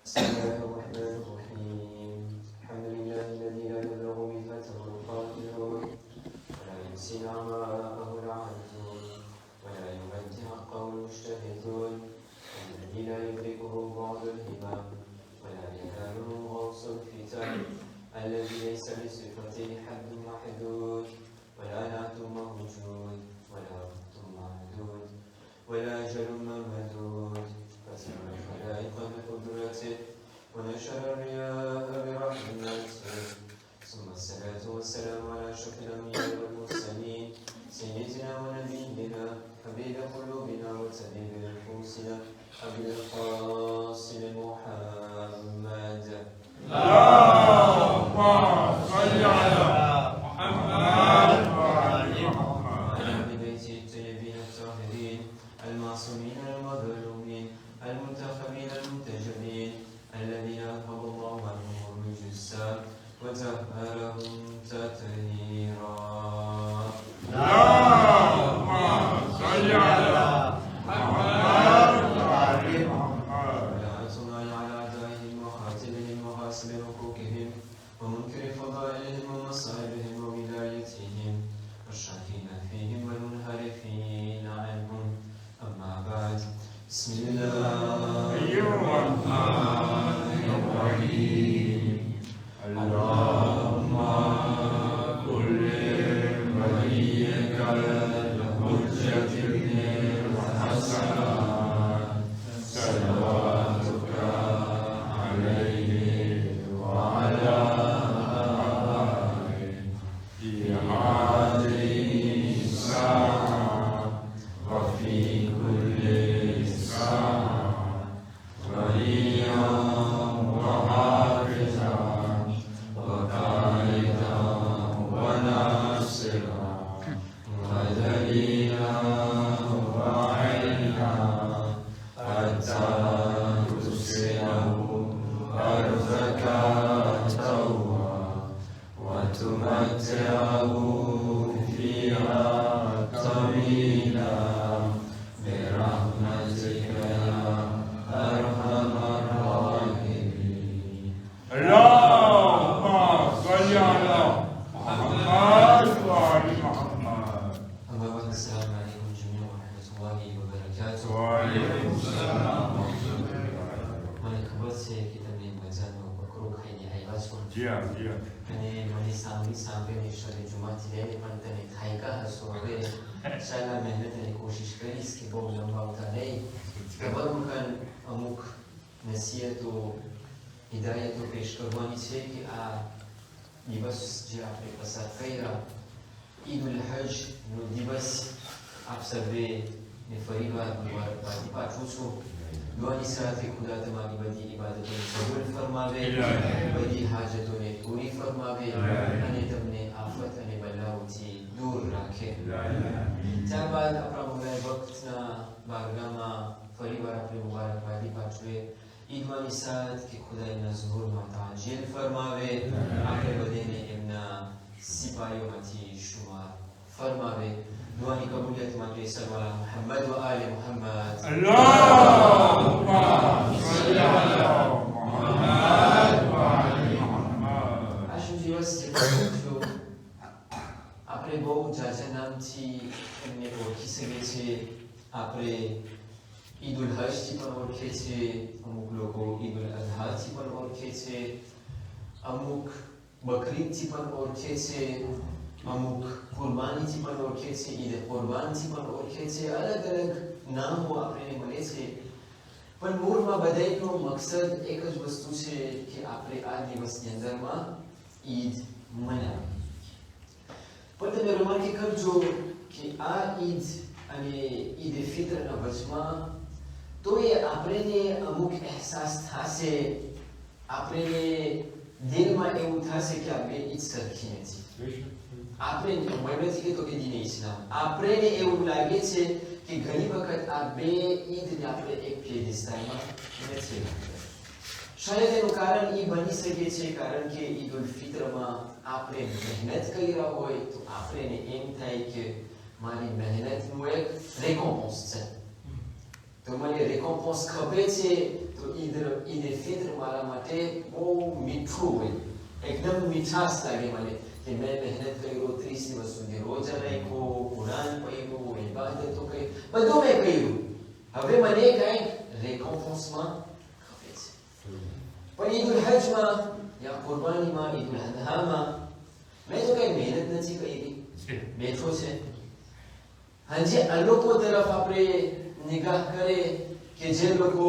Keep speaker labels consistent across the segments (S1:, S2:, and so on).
S1: بسم الله الرحمن الرحيم الحمد لله الذي لا يبلغ مثله القائلون ولا يحصي نعماءه العالمون ولا يمد حقه المجتهدون الذي لا يدركه بعض الهمم ولا يناله غوص الفتن الذي ليس بصفته حد محدود ولا نعت موجود ولا وقت معدود ولا أجل ممدود فترى الخلائق بقدرته ونشر الرياء برحمته ثم الصلاة والسلام على أشرف الأنبياء والمرسلين سيدنا ونبينا حبيب قلوبنا وطبيب نفوسنا أبي القاسم محمد
S2: اللهم صل على محمد وعلى محمد
S1: وعلى بيته الطيبين الطاهرين المعصومين المظلومين المنتخبين المنتجبين الذين أذهب الله عنهم الرجس وطهرهم تطهيرا
S2: اللهم صل على محمد وعلى محمد
S1: ولعنة الله على أعدائهم وقاتلهم وغاصب حقوقهم ومنكر فضائلهم ومصائبهم وولايتهم والشاكين فيهم والمنحرفين عنهم أما بعد بسم الله
S2: الرحمن الرحيم اللهم كل وليك الحجة بن الحسن صلواتك عليه وعلى آله في هذه الساعة وفي كل ساعة وليا وحافظا وقائدا وناصرا ودليلا وعينا حتى تسكنه أرضك توبا وتمتعه فيها طويلا برحمتك يا أرحم الراحمين. اللهم صل على محمد وعلى محمد.
S1: أما بعد السلام عليكم جميعا ورحمة الله وبركاته.
S2: وعليكم السلام ورحمة الله
S1: من كبرت كتاب الميزان وبكروك حيني عيباتكم
S2: وبركاته.
S1: أنا من سامي نشر الجمعة ليلة من تني تحيكها سوري شالا من نتني کوشش کریس که با لما وتعالي قبل مكان أموك نسيت هداية پیش قربانی چه که دیبس جا في قصات خيرا عيد الحج نو دیبس أبصر به نفريبا بعدی پاچوسو دوانی ساعتی خدا تمامی بدی عبادتوں قبول فرماوے بدی حاجتوں نے پوری فرماوے انے تمنے آفت انے بلاوتی دور رکھے त्या बाद अपना मोबाइल वक्त ना बारगामा फरीबार अपने मुबारक बादी पाचवे ईद वाली साथ कि खुदा इन्ना ज़हूर मुताजिल फरमावे आखिर बदेने इन्ना सिपाहियों मती शुमार फरमावे दुआनी कबूलियत मांगे सल्लल्लाहु अलैहि मुहम्मद व आले मुहम्मद
S2: اللهم صل على محمد وعلى محمد.
S1: आशु जीवस जो આપણે બહુ જાજા નામથી એમને ઓળખી શકે છે આપણે ઈદ ઉલ હજથી પણ ઓળખે છે અમુક લોકો ઈદ ઉલ અઝહાથી પણ ઓળખે છે અમુક બકરીદથી પણ ઓળખે છે અમુક કુરબાનીથી પણ ઓળખે છે ઈદ કુરબાનથી પણ ઓળખે છે અલગ અલગ નામો આપણને મળે છે પણ મૂળમાં બધાયનો મકસદ એક જ વસ્તુ છે કે આપણે આ દિવસની અંદરમાં ઈદ મનાવીએ પણ તમે remarque કરજો કે આ ઈદ અને ઈદ ફિત્રના વચમાં તો એ આપણને અમુક અહેસાસ થશે આપણને દિલમાં એવું થશે કે આ બે ઈદ સરખી નથી આપણે હું નથી કહેતો કે દીને ઇસ્લામ આપણને એવું લાગે છે કે ઘણી વખત આ બે ઈદને આપણે એક પેડિસ્ટાલમાં નથી રાખતા શાયદ એનું કારણ એ બની શકે છે કારણ કે ઈદ ઉલ ફિત્રમાં આપણે મહેનત કર્યા હોય તો આપણે એમ થાય કે મારી મહેનતનું એક રેકોમ્પન્સ છે તો મને રેકોમ્પન્સ ખપે છે તો ઈદ ફિત્રમાં માટે બહુ મીઠું હોય, એકદમ મીઠાશ લાગે મને કે મેં મહેનત કર્યો 30 દિવસ સુધી, રોજા રાખ્યો, કુરાન પઢ્યું, ઇબાદતો કરી, બધું મેં કર્યું, હવે મને કંઈક રેકોમ્પન્સમાં ખપે છે. પણ ઈદ ઉલ હજમાં યા કુરબાનીમાં, ઈદ ઉલ અધહામાં મેં તો કઈ મહેનત નથી કરી, બેઠો છે. હજી આ લોકો તરફ આપણે નિગાહ કરે કે જે લોકો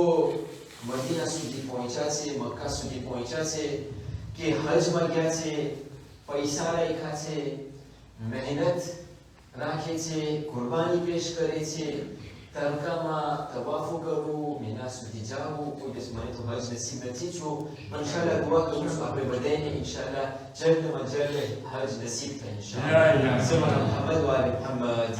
S1: મદીના સુધી પહોંચ્યા છે, મક્કા સુધી પહોંચ્યા છે, કે હજમાં ગયા છે, પૈસા રાખ્યા છે, મહેનત રાખે છે, કુરબાની પેશ કરે છે, તરકામાં તવાફો કરવું, મીના સુધી જવું. કોઈ દિવસ મને તો હજ નસીબ નથી થયો, પણ ઇન્શાલ્લાહ દુઆ કરું છું આપણે બધાને ઇન્શાલ્લાહ જલ્દમાં જલ્દ હજ નસીબ થાય ઇન્શાલ્લાહ. સલ્લલ્લાહુ મુહમ્મદ વ આલે મુહમ્મદ.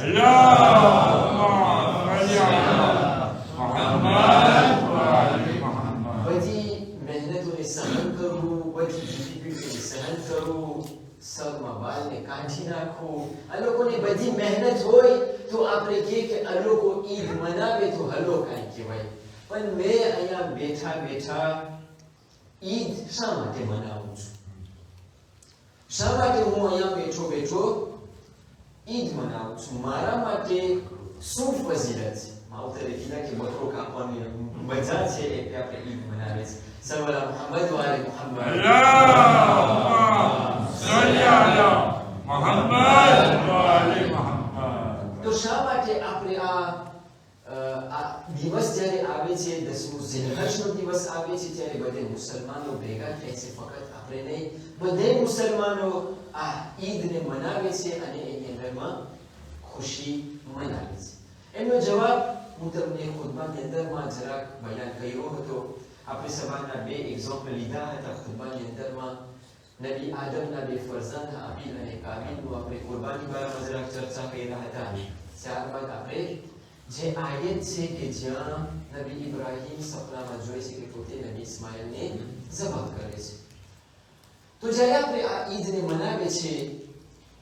S1: બધી મહેનતોને સહન કરવું, બધી ડિફિકલ્ટીને સહન કરવું, સગમાં વાલને કાઢી નાખવું. આ લોકોની બધી મહેનત હોય તો આપણે કહીએ કે આ લોકો ઈદ મનાવે તો હલો કાંઈ કહેવાય. પણ મેં અહીંયા બેઠા બેઠા ઈદ શા માટે મનાવું છું? શા માટે હું અહીંયા બેઠો બેઠો ઈદ મનાવું છું? મારા માટે શું ફજીલત છે? માવતરે કીધા કે બકરો કાપવાની મજા છે એટલે આપણે ઈદ મનાવીએ છીએ. સલ્લલ્લાહુ મુહમ્મદ વ આલે મુહમ્મદ. તો શા માટે આપણે આ દિવસ જ્યારે આવે છે, 10મું ઝિલહજનો દિવસ આવે છે, ત્યારે બધે મુસલમાનો ભેગા થાય છે? ફક્ત આપણે નહીં, બધે મુસલમાનો આ ઈદને મનાવે છે અને એની અંદરમાં ખુશી મનાવે છે. એનો જવાબ હું તમને ખુતબાની અંદરમાં જરાક બયાન કર્યો હતો. આપણે સવારના 2 એક્ઝામ્પલ લીધા હતા ખુતબાની અંદરમાં. નબી આદમના 2 ફરઝંદ હાબીલ અને કાબીલનું આપણે કુરબાની બારામાં જરાક ચર્ચા કર્યા હતા. ત્યારબાદ આપણે જે આયત છે કે જ્યાં નબી ઇબ્રાહીમ સપનામાં જોઈ છે કે પોતે નબી ઇસ્માઇલને ઝબહ કરે છે. તો જ્યારે આપણે આ ઈદને મનાવે છે,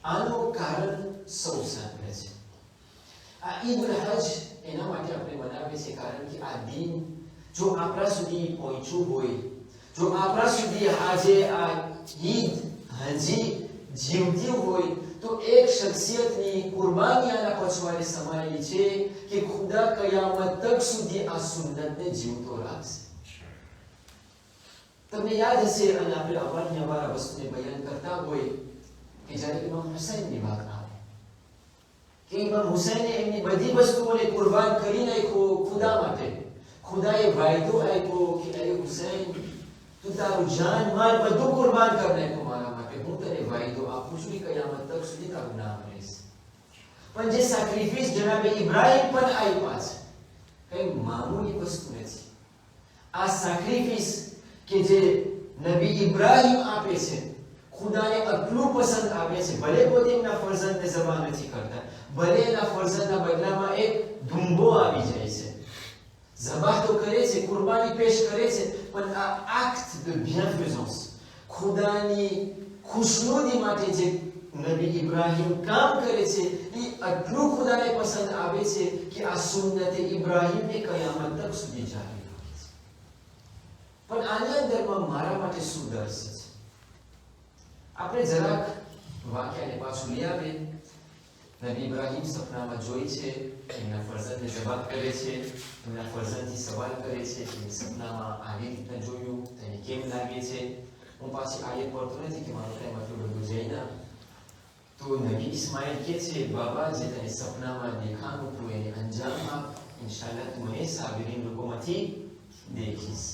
S1: આનું કારણ સૌ સાંભળે છે. આ ઈદ ઉલ હજ એના માટે આપણે મનાવે છે કારણ કે આ દિન જો આપણા સુધી પહોંચ્યું હોય, જો આપણા સુધી આજે આ ઈદ હજી જીવતી હોય, તો એક શખ્સિયતની કુરબાની આના પછવાડે સમાયેલી છે કે ખુદા કયામત તક સુધી આ સુન્નતને જીવતો રાખશે. તમને યાદ હશે, અને આપણે અવારનવાર આ વસ્તુને બયાન કરતા હોય કે જ્યારે ઇમામ હુસૈનની વાત આવે કે ઇમામ હુસૈને એમની બધી વસ્તુઓને કુરબાન કરી નાખ્યો ખુદા માટે. ખુદાએ વાયદો આપ્યો કે અરે હુસૈન, તું તારું જાન માલ બધું કુરબાન કરી નાખ્યો મારા માટે, હું તને વાયદો આપું છું કે કયામત તક સુધી તારું નામ રહેશે. પણ જે સેક્રિફિસ જનાબે ઇબ્રાહીમ પણ આપ્યા છે, કઈ મામૂલી વસ્તુ નથી. આ સેક્રિફિસ કે જે નબી ઇબ્રાહીમ આપે છે, ખુદાને આટલું પસંદ આવે છે. ભલે પોતે એમના ફરઝંદને ઝબહ નથી કરતા, ભલે એના ફરઝંદના બદલામાં એક ધુંબો આવી જાય છે, ઝબહ તો કરે છે, કુરબાની પેશ કરે છે, પણ આ એક્ટ de bienfaisance, ખુદાની ખુશનુદી માટે જે નબી ઇબ્રાહીમ કામ કરે છે, એ આટલું ખુદાને પસંદ આવે છે કે આ સુન્નતે ઇબ્રાહીમને કયામત તક સુધી જાળવી રાખે છે. પણ આની અંદરમાં મારા માટે શું દર્શ છે? આપણે જરાક વાક્યને પાછું લઈ આવે. નબી ઇબ્રાહીમ સપનામાં જોઈ છે, એમના ફરઝંદને ઝબહ કરે છે, એમના ફરઝંદથી સવાલ કરે છે કે સપનામાં આવી રીતના જોયું, તેને કેમ લાગે છે? હું પાછી આયત પડતો નથી કે મારો ટાઈમ આટલું બધું જઈને. તો નબી ઇસ્માઇલ કહે છે, બાબા જે તને સપનામાં દેખાનું તું એને અંજામ આપ, ઇન્શાલ્લાહ તું મને સાબિરીન લોકોમાંથી દેખીશ.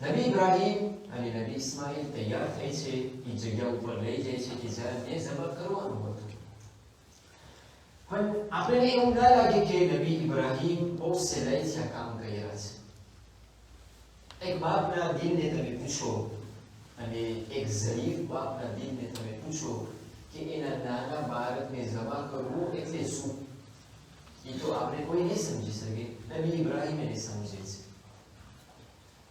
S1: નબી ઇબ્રાહીમ અને નબી ઇસ્માઇલ તૈયાર થઈ છે, એ જગ્યા ઉપર લઈ જાય છે કે જ્યારે મેં ઝબહ કરવાનું હતું. પણ આપણે એવું ના લાગે કે નબી ઇબ્રાહીમ બહુ સહેલાઈથી આ કામ કર્યા છે. એક બાપના દિલને તમે પૂછો, અને એક ઝરીફ બાપના દિલને તમે પૂછો કે એના નાના બાળકને ઝબહ કરવું એટલે શું, એ તો આપણે કોઈ નહીં સમજી શકે. નબી ઇબ્રાહીમ એને સમજે છે.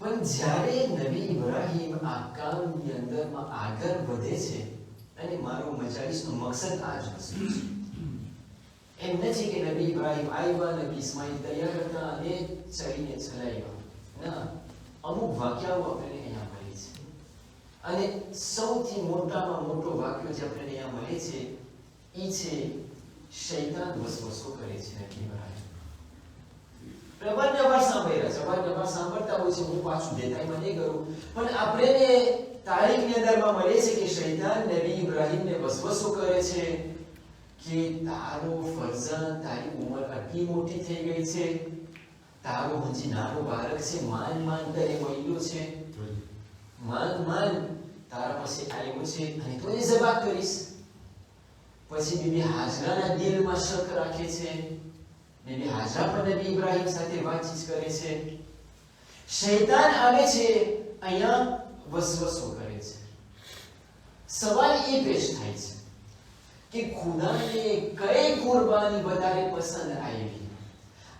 S1: પણ જ્યારે નબી ઇબ્રાહીમ આ કામની અંદરમાં આગળ વધે છે, અને મારો મજાલીસનો મકસદ આ જ વસ્તુ છે. એમ નથી કે નબી ઇબ્રાહીમ આવ્યા, નબી ઇસ્માઇલ તૈયાર હતા અને ચડીને ચલાવ્યા. ના, અમુક વાક્યાઓ આપણને અહીંયા મળે છે. અને સૌથી મોટામાં મોટો વાક્ય જે આપણને અહીંયા મળે છે એ છે શૈતાન વસવસો કરે છે નબી ઇબ્રાહીમ. અવારનવાર સાંભળ્યા છે, અવારનવાર સાંભળતા હોય છે, હું પાછું દેખાઈમાં નહીં કરું, પણ આપણે તારીખની અંદરમાં મળે છે કે શૈતાન નબી ઇબ્રાહીમને વસવસો કરે છે કે તારો ફરઝાન, તારી ઉંમર આટલી મોટી થઈ ગઈ છે, તારો હજી નાનો બાળક છે, માન માન કરે મળ્યો છે, માન તારા પાસે આવ્યો છે અને તું એને ઝબા કરીશ. પછી બીબી હાજરાના દિલમાં શક રાખે છે, બીબી હાજરા પણ નબી ઇબ્રાહીમ સાથે વાતચીત કરે છે. શૈતાન આવે છે અહીંયા વસવસો કરે છે. સવાલ એ પેશ થાય છે કે ખુદાને કઈ કુરબાની વધારે પસંદ આવી?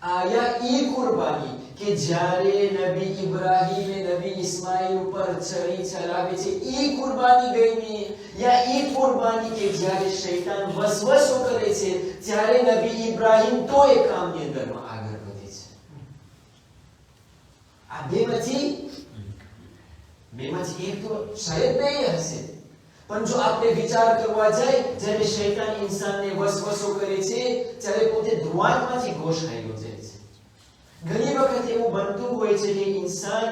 S1: આયા ઈ કુરબાની કે જ્યારે નબી ઇબ્રાહીમે નબી ઇસ્માઈલ ઉપર છરી ચલાવે છે ઈ કુરબાની ગઈમી, યા ઈ કુરબાની કે જ્યારે શૈતાન વસવસો કરે છે ત્યારે નબી ઇબ્રાહીમ તો એ કામની અંદરમાં આગળ વધે છે? આ બેમાંથી એક તો શાયદ નહીં હશે, પણ જો આપણે વિચાર કરવા જાય, જ્યારે શૈતાન ઇન્સાનને વસવસો કરે છે ત્યારે પોતે ધ્રુવાંતમાંથી ઘોષાયેલો જાય છે. ઘણી વખત એવું બનતું હોય છે કે ઇન્સાન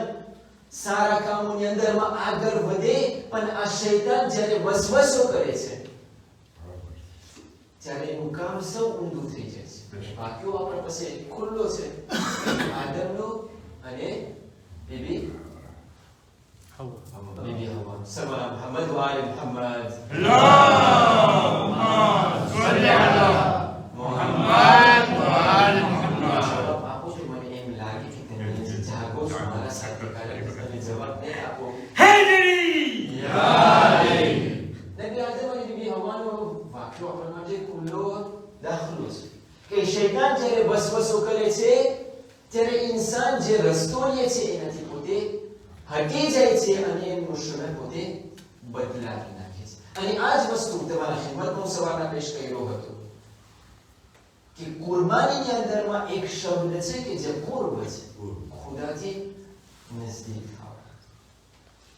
S1: સારા કામોની અંદરમાં આગળ વધે, પણ આ શૈતાન જ્યારે વસવસો કરે છે ત્યારે એનું કામ સૌ ઊંધું થઈ જાય છે. વાક્યો આપણા પાસે ખુલ્લો છે, આદમનો અને બીબી હવા. સલ્લા મુહમ્મદ વ આલે મુહમ્મદ. અલ્લાહુમ્મા સલ્લી અલા મુહમ્મદ વ આલે મુહમ્મદ. જવાબ આપો તો મને એમ લાગે કે તમે જાગો છો મારા સાથે, કારણ તમે જવાબ નહીં આપો. હેરી યા અલી. નબી આદમ અને બીબી હવાનો વાક્યો આપણા માટે ખુલ્લો દાખલો છે કે શૈતાન જ્યારે વસવસો કરે છે ત્યારે ઇન્સાન જે રસ્તો લે છે એનાથી પોતે હટી જાય છે અને એનું શરણ પોતે બદલાવી નાખે છે. અને આ જ વસ્તુ તમારા હિંમતનો સવારના પેશ કર્યો હતો કે કુરબાનીની અંદરમાં એક શબ્દ છે કે જે પૂર્વ છે, ખુદાથી નજદીક થાવ.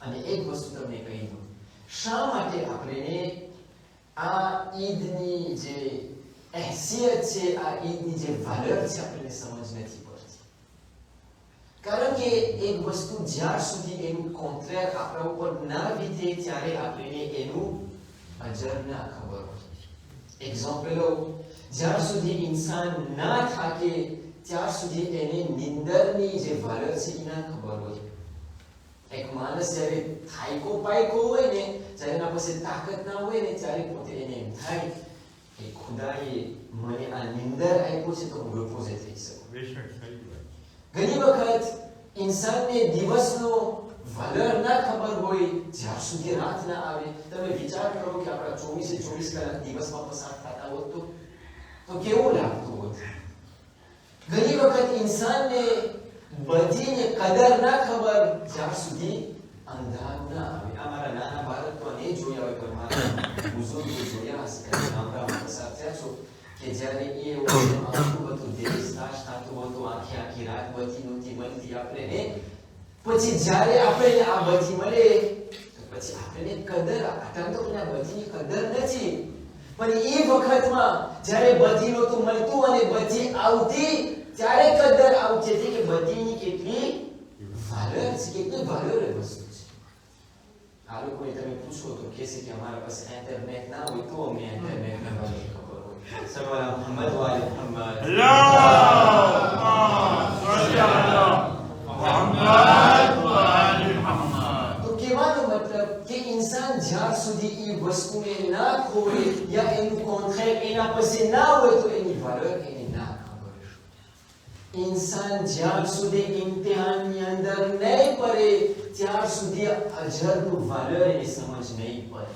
S1: અને એક વસ્તુ તમને કહી દઉં, શા માટે આપણે આ ઈદની જે હેસિયત છે, આ ઈદની જે વાલર છે આપણને સમજ નથી પડતી. કારણ કે એક વસ્તુ જ્યાર સુધી એનું કોન્ટ્રાક્ટ આપણા ઉપર ના વીતે ત્યારે આપણને એનું અજર ના ખબર હોય. એક્ઝામ્પલ, જ્યાર સુધી ઇન્સાન ના થાકે ત્યાર સુધી એને નિંદરની જે વાલર છે એ ના ખબર હોય. એક માણસ જ્યારે થાયકો પાયકો હોય ને, જ્યારે એના પાસે તાકાત ના હોય ને, ત્યારે પોતે એને એમ થાય કે ખુદાએ મને આ નિંદર આપ્યો છે તો હું રફોઝે થઈ શકું. ઘણી વખત ઇન્સાનને દિવસનો વલર ના ખબર હોય જ્યાં સુધી રાત ના આવે. તમે વિચાર કરો કે આપણા 24 કલાક દિવસમાં પસાર થતા હોત તો કેવું લાગતું હોત? ઘણી વખત ઇન્સાનને બધીને કદર ના ખબર જ્યાં સુધી અંધારું ના આવે. અમારા નાના બાળક તો નહીં જોયા હોય પણ મારા બુઝુર્ગો જોયા હશે, ગામડામાં પસાર થયા છો કે જ્યારે એ આખું બધું દેશ નાશ થતું હતું, આખી રાત બધી નહોતી મળતી આપણને, પછી જ્યારે આપણે આ બધી મળે તો પછી આપણને કદર, આટલા તો આ બધીની કદર નથી, પણ એ વખતમાં જ્યારે બધી નહોતું મળતું અને બધી આવતી ત્યારે કદર આવતી હતી કે બધીની કેટલી વાલર છે, કેટલી વાલર વસ્તુ છે. આ લોકોને તમે પૂછો તો કહેશે કે અમારા પાસે ઇન્ટરનેટ ના હોય તો અમને ઇન્ટરનેટ ના ખબર હોય. સલ્લા મુહમ્મદ વ આલે મુહમ્મદ. અલ્લાહુમ્મા સલ્લી અલા મુહમ્મદ વ આલે મુહમ્મદ. તો કહેવાનો મતલબ કે ઇન્સાન જ્યાં સુધી એ વસ્તુને ના ખોવે યા એનું કોન્ટ્રાક્ટ એના પાસે ના હોય તો એની વાલર એને ના ખબર. ઇન્સાન જ્યાં સુધી ઇમ્તિહાનની અંદર નહીં પડે ત્યાર સુધી અજરનું વાલર એને સમજ નહીં પડે.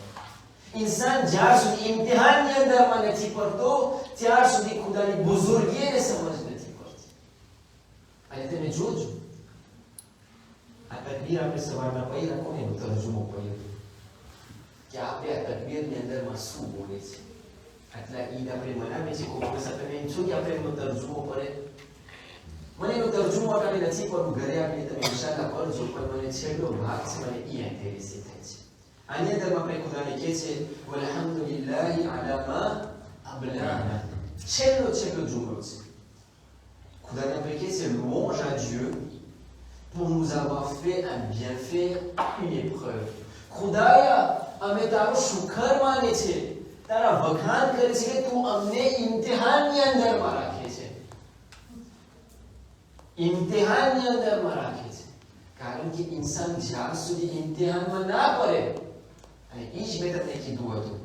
S1: ઇન્સાન જ્યાં સુધી ઇમ્તિહાનની અંદરમાં નથી પડતો ત્યાર સુધી ખુદાની બુઝુર્ગી એને સમજ નથી પડતી. અને તમે જોજો આ તકબીર આપણે સવારના પઢી કોને તર્જુમો પડ્યો કે આપણે આ તકબીરની અંદરમાં શું બોલે છે. આટલા ઈદ આપણે મનાવીએ છીએ, કોઈ વખત તમે એમ છો કે આપણે એનો તર્જુમો પડે. મને એનો તર્જુમો અટાણે નથી પણ ઘરે આવીને તમે ઇન્શાઅલ્લાહ પડજો પણ મને છેલ્લો ભાગ છે મને એ ઇન્ટરેસ્ટ થાય છે. આની અંદર આપણે ખુદાને કહે છે વલહમદુલિલ્લાહી અલા મા અબલાના. છેલ્લો જુમલો છે. ખુદાને આપણે કહે છે louange à Dieu pour nous avoir fait un bienfait, une épreuve. ખુદાયા અમે તારો શુકર માને છે, તારા વખાણ કરે છે કે તું અમને ઇમ્તિહાનની અંદરમાં રાખે છે. ઇમ્તિહાનની અંદરમાં રાખે છે. કારણ કે ઇન્સાન જ્યાં સુધી ઇમ્તિહાનમાં ના પડે, અને એ જ મેં તમને કીધું હતું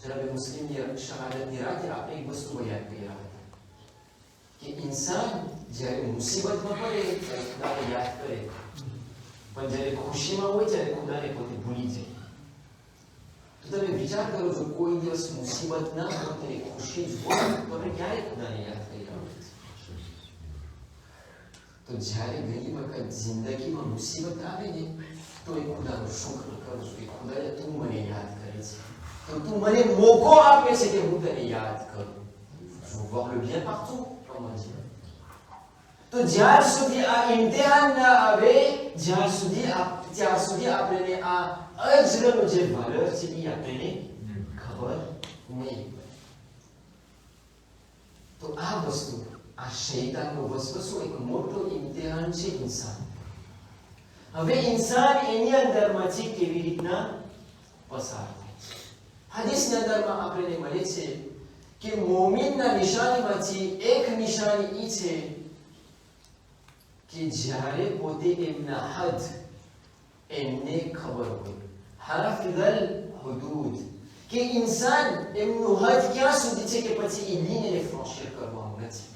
S1: જનાબે મુસ્લિમની શહાદતની રાતે આપણે એક વસ્તુ યાદ કરી રહ્યા હતા કે ઇન્સાન જ્યારે મુસીબતમાં પડે ત્યારે ખુદાને યાદ કરે, પણ જ્યારે ખુશીમાં હોય ત્યારે ખુદાને પોતે ભૂલી જાય. તો તમે વિચાર કરો છો કોઈ દિવસ મુસીબત ના હોય ત્યારે ખુશી જ હોય તો આપણે ક્યારે ખુદાને યાદ કરી રહ્યા હોય? તો જ્યારે ઘણી વખત જિંદગીમાં મુસીબત આવે ને તો એ ખુદાનો શુક્ર કરું છું કે ખુદાએ તું મને યાદ કરે છે, તો તું મને મોકો આપે છે કે હું તને યાદ કરું. Je veux voir le bien partout, comme on dit. તો જ્યાર સુધી આ ઇમ્તિહાન ના આવે ત્યાર સુધી આપણને આ અજરનો જે valeur છે એ આપણને ખબર નહીં. તો આ વસ્તુ આ શૈતાનનો વસવસો એક મોટો ઇમ્તિહાન છે ઇન્સાન. હવે ઇન્સાન એની અંદરમાંથી કેવી રીતના પસાર થાય છે? હદીસની અંદરમાં આપણને મળે છે કે મોમિનના નિશાનીમાંથી એક નિશાની એ છે કે જ્યારે પોતે એમના હદ એમને ખબર હોય, હાફિઝલ હુદૂદ, કે ઇન્સાન એમનું હદ ક્યાં સુધી છે કે પછી એ લીનીને ફ્રોશિયર કરવાનું નથી.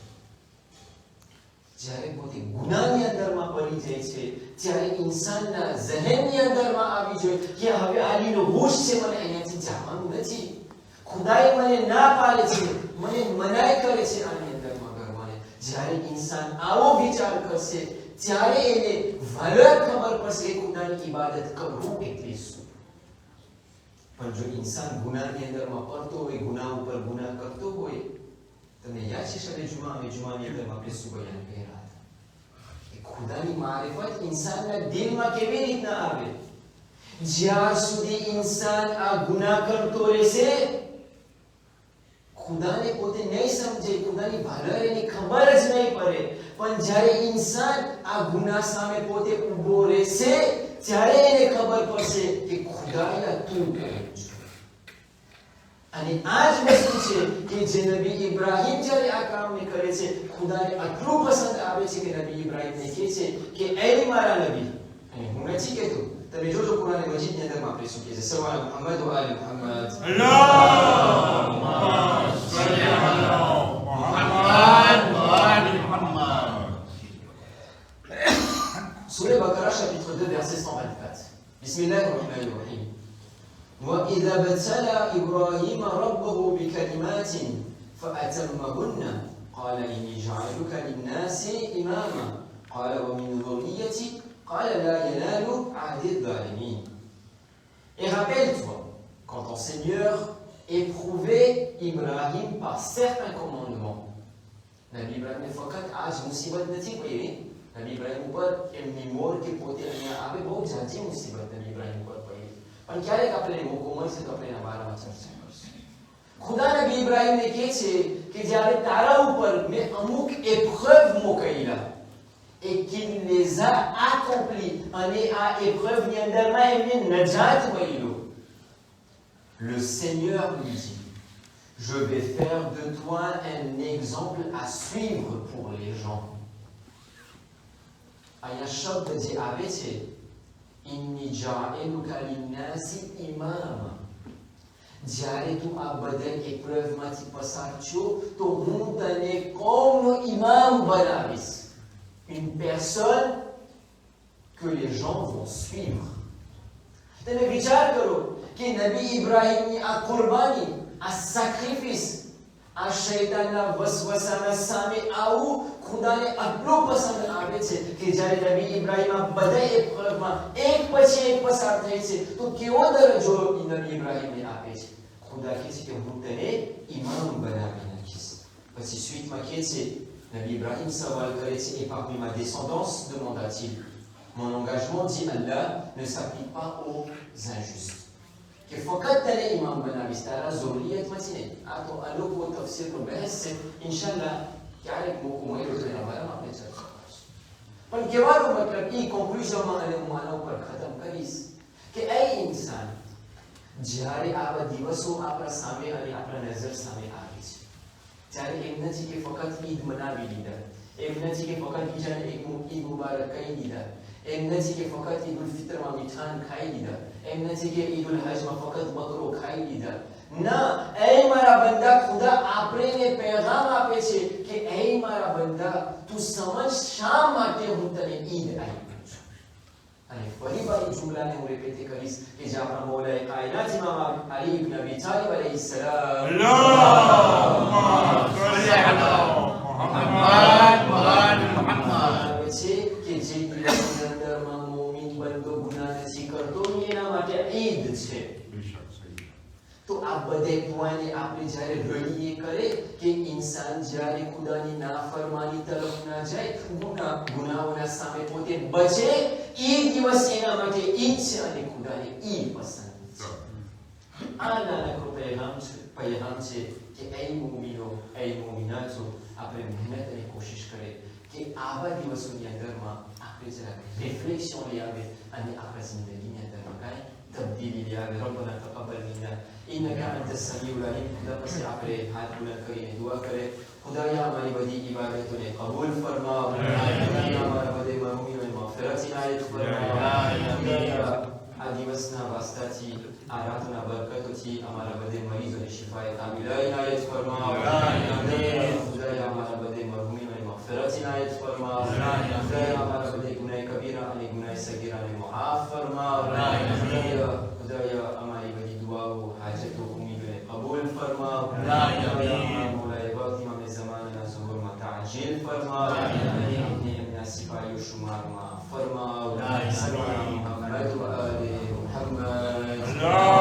S1: જ્યારે પોતે ગુનાહની અંદરમાં પડી જાય છે ત્યારે ઇન્સાનના ઝહેનની અંદરમાં આવી જોઈએ કે હવે આ લીનો હોશ છે, મને અહીંયાથી જવાનું નથી, ખુદાએ મને ના પાડે છે, મને મનાઈ કરે છે આની અંદરમાં કરવાને. જ્યારે ઇન્સાન આવો વિચાર કરશે ત્યારે એને valeur ખબર પડશે કે ખુદાની ઇબાદત કરવું એટલે શું. પણ જો ઇન્સાન ગુનાહની અંદરમાં પડતો હોય, ગુનાહ ઉપર ગુનાહ કરતો હોય, તમને યાદ છે શબે જુમાની અંદરમાં આપણે શું બયાન કર્યા હતા કે ખુદાની મારિફત ઇન્સાનના દિલમાં કેવી રીતના આવે? જ્યાર સુધી ઇન્સાન આ ગુનાહ કરતો રહેશે, ખુદાને પોતે નહીં સમજે, ખુદાની valeur એની ખબર જ નહીં પડે, પણ જ્યારે ઇન્સાન આ ગુનાહ સામે પોતે ઊભો રહેશે ત્યારે એને ખબર પડશે કે ખુદાયા તું કરે છે. અને આ જ વસ્તુ છે કે જે નબી ઇબ્રાહીમ જ્યારે આ કામને કરે છે, ખુદાને આટલું પસંદ આવે છે કે નબી ઇબ્રાહીમને કહે છે કે એ મારા નબી, અને હું નથી કહેતો, તમે જોજો કુરાન મજીદની અંદર આપણે શું કહે છે, સવાલ મુહમ્મદ વ આલ મુહમ્મદ
S2: અલ્લાહુમ્મા સલ્લી અલા મુહમ્મદ વ આલ Muhammad.
S1: Sourate Baqarah chapitre 2 verset 124. Bismillahir Rahmanir Rahim. وَإِذَا ابْتَلَى إِبْرَاهِيمَ رَبُّهُ بِكَلِمَاتٍ فَأَتَمَّهُنَّ قَالَ إِنِّي جَاعِلُكَ لِلنَّاسِ إِمَامًا قَالَ وَمِنْ ذُرِّيَّتِي قَالَ لَا يَنَالُ عَهْدِ الظَّالِمِينَ. Et rappelle-toi, quand ton Seigneur éprouvait Ibrahim par certains commandements. Nabi Ibrahim ne fakat aaj musibat નથી પડી. નબી ઇબ્રાહીમ ઉપર એમની મોર કે પોતે અહીંયા આવે બહુ જાજી મુસીબત નબી ઇબ્રાહીમ ઉપર પડી. પણ ક્યારેક આપણે મોકો મળશે તો આપણે એના બારામાં ચર્ચા કરીશું. ખુદા નબી ઇબ્રાહીમને કહે છે કે જ્યારે તારા ઉપર મેં અમુક épreuve મોકલ્યા et qu'il les a accomplis, અને આ épreuve ની અંદરમાં એમને નજાત મળ્યો. Le Seigneur lui dit, je vais faire de toi un exemple à suivre pour les gens. અહીંયા શબ્દ જે આવે છે ઇન્ની જાઇલુકા લિન્નાસી ઇમામા, જ્યારે તું આ બધા એપ્રેવમાંથી પસાર છો તો હું તને કોમનો ઇમામ બનાવીશ. Une personne que les gens vont suivre. તમે વિચાર કરો કે નબી ઇબ્રાહીમની આ કુરબાની, આ sacrifice, આ શૈતાનના વસવસાના સામે આવું ખુદાને આટલું પસંદ આવે છે કે જ્યારે નબી ઇબ્રાહીમ આ બધા એપ્રેવમાં એક પછી એક પસાર થાય છે તો કેવો દરજ્જો નબી ઇબ્રાહીમને આપે છે. ખુદા કહે છે કે હું તને ઇમામ બનાવી નાખીશ. પછી સ્વીટમાં કહે છે Nabi Ibrahim sawal કરે છે, et parmi ma descendance, demanda-t-il. Mon engagement, dit Allah, ne s'applique pas aux injustes. Que فقط تلي إمام بنابي ستارا زورية متينة. أتو ألوك وتفسير بحث إن شاء الله يعرف موكو ميرو تلي نبالا ما بنشر. पण केवारो मतलब ई conclusion માં અને માનવ પર ખતમ કરીશ કે એ ઇન્સાન જ્યારે આવા દિવસો આપણા સામે અને આપણા નજર સામે આવે છે ત્યારે એમ નથી કે ફક્ત ઈદ મનાવી લીધા એમ નથી કે ફક્ત બીજાને એક ઈદ મુબારક કહી દીધા એમ નથી કે ફક્ત ઈદ ઉલ ફિત્રમાં મીઠાન ખાઈ લીધા એમ નથી કે ઈદ ઉલ હજમાં ફક્ત બકરો ખાઈ લીધા ના એ મારા બંદા ખુદા આપણને પેગામ આપે છે કે એ મારા બંદા તું સમજ શા માટે હું તને ઈદ આપ્યું છું અને ફરીવાર એ જુમલાને હું રિપીટ કરીશ કે જે આપણા મૌલાએ કાયનાત ઇમામ અલી ઇબ્ન અબી તાલિબ અલૈહિસ્સલામ
S2: અલ્લાહુમ્મા સલ્લી અલા મુહમ્મદ
S1: છે કે જે દિવસની અંદરમાં મોમિન બંદો ગુનાહ નથી કરતો એના માટે ઈદ છે તો આ બધે પોઈન્ટ આપણે જ્યારે રડીએ કરે કે ઇન્સાન જ્યારે ખુદાની નાફરમાની તરફ ના જાય ગુનાહોના સામે પોતે બચે એ દિવસ એના માટે ઈદ છે અને ખુદાને ઈ પસંદ છે આ નાનકડો પૈગામ છે કે એ મુમિનો એ મુમિનાતો આપણે મહેનત અને કોશિશ કરે કે આવા દિવસોની અંદરમાં આપણે જરા રિફ્લેક્શન લઈ આવે અને આપણા જિંદગીની અંદરમાં કાંઈ તબદીલી લઈ આવે રબ્બના તકબ્બલ મિન્ના إنك أنت السميع العليم خدا پس આપણે હાથ બુલંદ કરીને દુઆ કરે ખુદાયા અમારી બધી ઇબાદતોને કબૂલ ફરમાવ ખુદાયા અમારા બધે મહમૂમીઓને મગફિરત ઇનાયત ફરમાવ આ દિવસના વાસ્તાથી આ રાતના બરકતોથી અમારા બધે મરીઝોને શિફાએ કામિલા ઇનાયત ફરમાવ ખુદાયા અમારા બધે મહમૂમીઓને મગફિરત ઇનાયત ફરમાવ ખુદાયા અમારા બધે ગુનાહ કબીરા અને ગુનાહ સગીરાને મુઆફ ફરમાવ ખુદાયા અમારી બધી दुआओं हाजतों उम्मीदें कबूल फरमा मौलाए वक्त इमाम ज़माना ज़ुहूर मताजिल फरमा अपने सिपाही शुमार मा फरमा सल्लल्लाहु अलैहि व आलिहि मुहम्मद